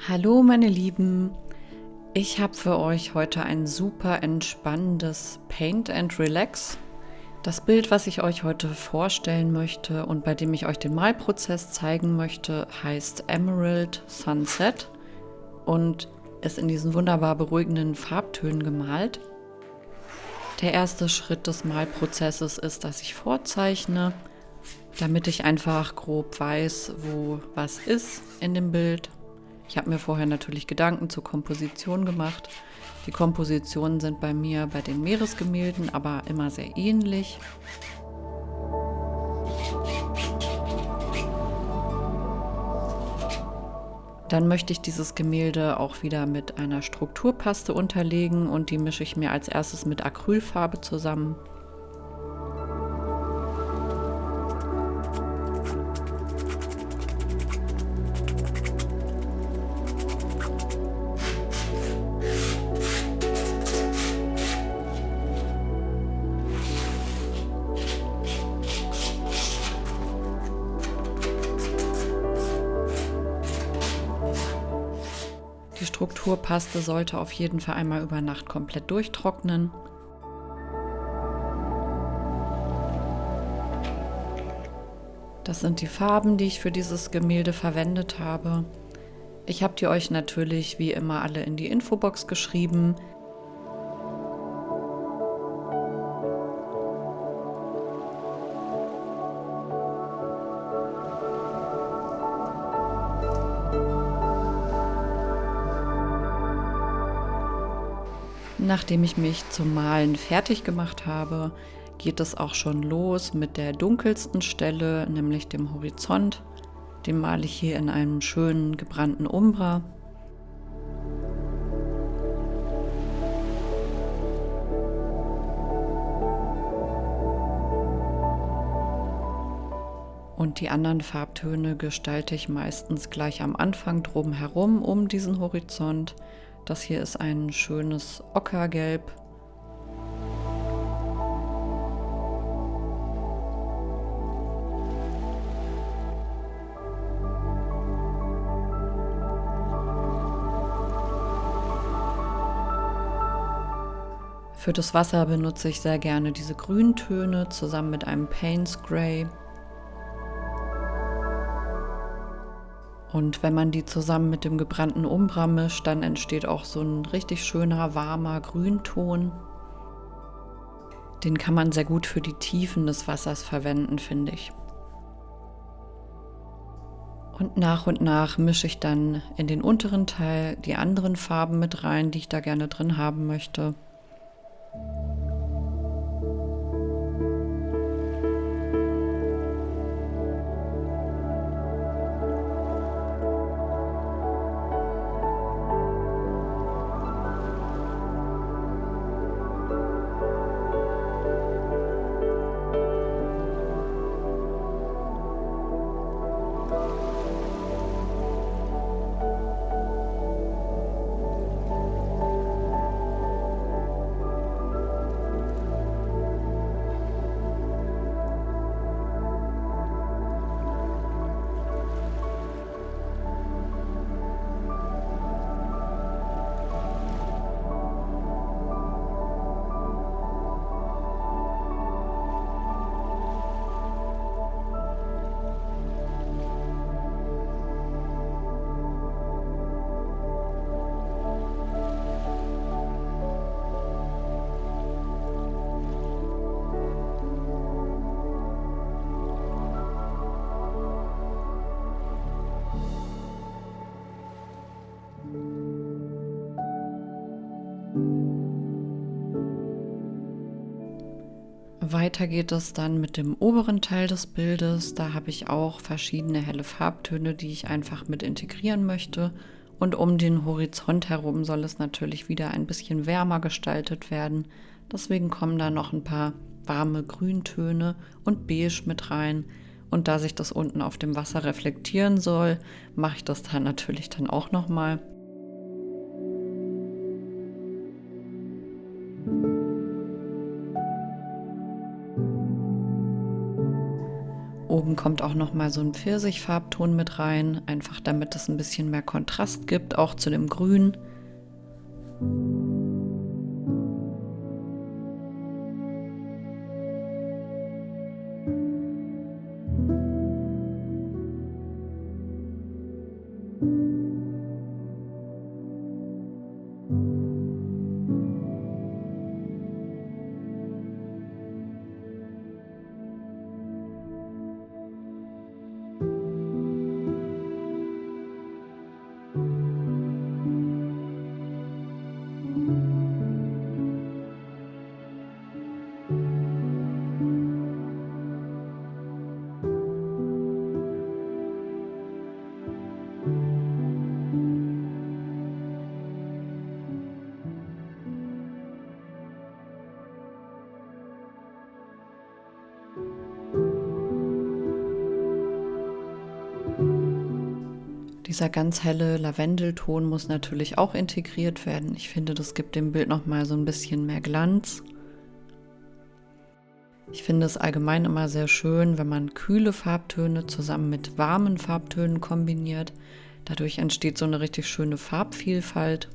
Hallo meine Lieben, ich habe für euch heute ein super entspannendes Paint and Relax. Das Bild, was ich euch heute vorstellen möchte und bei dem ich euch den Malprozess zeigen möchte, heißt Emerald Sunset und ist in diesen wunderbar beruhigenden Farbtönen gemalt. Der erste Schritt des Malprozesses ist, dass ich vorzeichne, damit ich einfach grob weiß, wo was ist in dem Bild. Ich habe mir vorher natürlich Gedanken zur Komposition gemacht. Die Kompositionen sind bei mir bei den Meeresgemälden aber immer sehr ähnlich. Dann möchte ich dieses Gemälde auch wieder mit einer Strukturpaste unterlegen und die mische ich mir als erstes mit Acrylfarbe zusammen. Die Strukturpaste sollte auf jeden Fall einmal über Nacht komplett durchtrocknen. Das sind die Farben, die ich für dieses Gemälde verwendet habe. Ich habe die euch natürlich wie immer alle in die Infobox geschrieben. Nachdem ich mich zum Malen fertig gemacht habe, geht es auch schon los mit der dunkelsten Stelle, nämlich dem Horizont. Den male ich hier in einem schönen gebrannten Umbra. Und die anderen Farbtöne gestalte ich meistens gleich am Anfang drumherum um diesen Horizont. Das hier ist ein schönes Ockergelb. Für das Wasser benutze ich sehr gerne diese Grüntöne zusammen mit einem Payne's Grey. Und wenn man die zusammen mit dem gebrannten Umbra mischt, dann entsteht auch so ein richtig schöner, warmer Grünton. Den kann man sehr gut für die Tiefen des Wassers verwenden, finde ich. Und nach mische ich dann in den unteren Teil die anderen Farben mit rein, die ich da gerne drin haben möchte. Weiter geht es dann mit dem oberen Teil des Bildes. Da habe ich auch verschiedene helle Farbtöne, die ich einfach mit integrieren möchte. Und um den Horizont herum soll es natürlich wieder ein bisschen wärmer gestaltet werden. Deswegen kommen da noch ein paar warme Grüntöne und Beige mit rein. Und da sich das unten auf dem Wasser reflektieren soll, mache ich das dann natürlich dann auch nochmal. oben kommt auch noch mal so ein Pfirsichfarbton mit rein, einfach damit es ein bisschen mehr Kontrast gibt, auch zu dem Grün. Dieser ganz helle Lavendelton muss natürlich auch integriert werden. Ich finde, das gibt dem Bild noch mal so ein bisschen mehr Glanz. Ich finde es allgemein immer sehr schön, wenn man kühle Farbtöne zusammen mit warmen Farbtönen kombiniert. Dadurch entsteht so eine richtig schöne Farbvielfalt.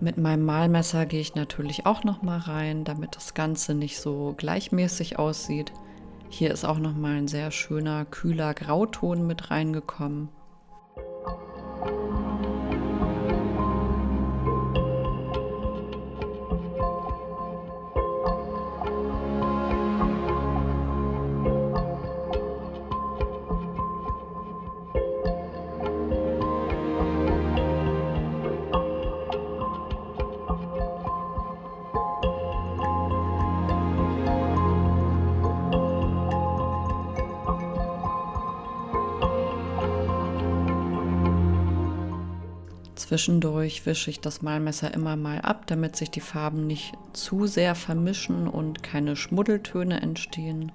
Mit meinem Malmesser gehe ich natürlich auch noch mal rein, damit das Ganze nicht so gleichmäßig aussieht. Hier ist auch noch mal ein sehr schöner, kühler Grauton mit reingekommen. Zwischendurch wische ich das Malmesser immer mal ab, damit sich die Farben nicht zu sehr vermischen und keine Schmuddeltöne entstehen.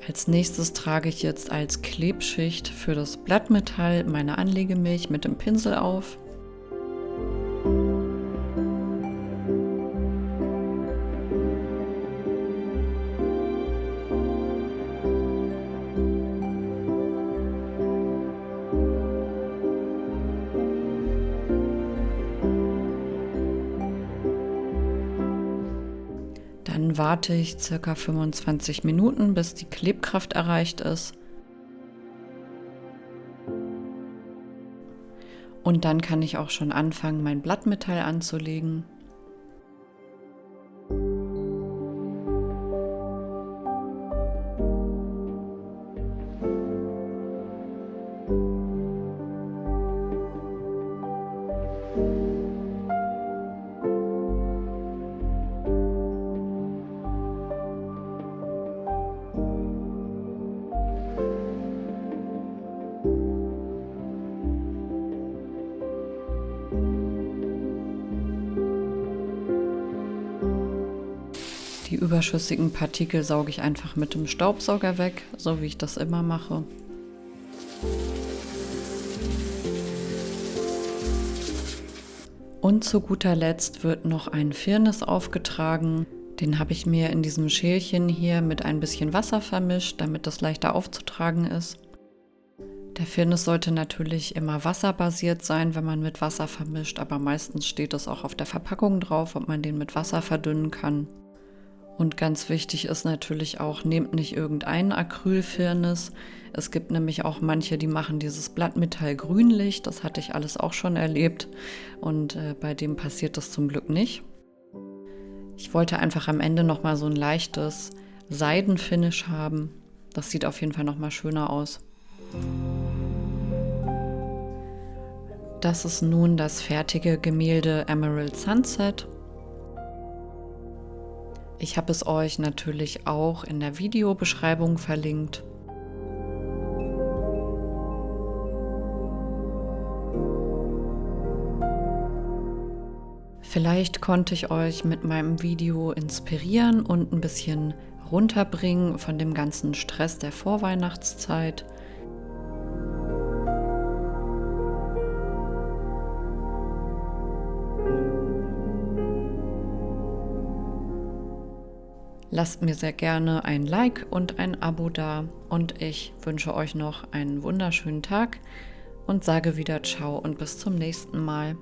Als nächstes trage ich jetzt als Klebschicht für das Blattmetall meine Anlegemilch mit dem Pinsel auf. Dann warte ich ca. 25 Minuten, bis die Klebkraft erreicht ist. Und dann kann ich auch schon anfangen, mein Blattmetall anzulegen. Die überschüssigen Partikel sauge ich einfach mit dem Staubsauger weg, so wie ich das immer mache. Und zu guter Letzt wird noch ein Firnis aufgetragen. Den habe ich mir in diesem Schälchen hier mit ein bisschen Wasser vermischt, damit das leichter aufzutragen ist. Der Firnis sollte natürlich immer wasserbasiert sein, wenn man mit Wasser vermischt, aber meistens steht es auch auf der Verpackung drauf, ob man den mit Wasser verdünnen kann. Und ganz wichtig ist natürlich auch, nehmt nicht irgendeinen Acrylfirnis. Es gibt nämlich auch manche, die machen dieses Blattmetall grünlich. Das hatte ich alles auch schon erlebt und bei dem passiert das zum Glück nicht. Ich wollte einfach am Ende nochmal so ein leichtes Seidenfinish haben. Das sieht auf jeden Fall nochmal schöner aus. Das ist nun das fertige Gemälde Emerald Sunset. Ich habe es euch natürlich auch in der Videobeschreibung verlinkt. Vielleicht konnte ich euch mit meinem Video inspirieren und ein bisschen runterbringen von dem ganzen Stress der Vorweihnachtszeit. Lasst mir sehr gerne ein Like und ein Abo da und ich wünsche euch noch einen wunderschönen Tag und sage wieder Ciao und bis zum nächsten Mal.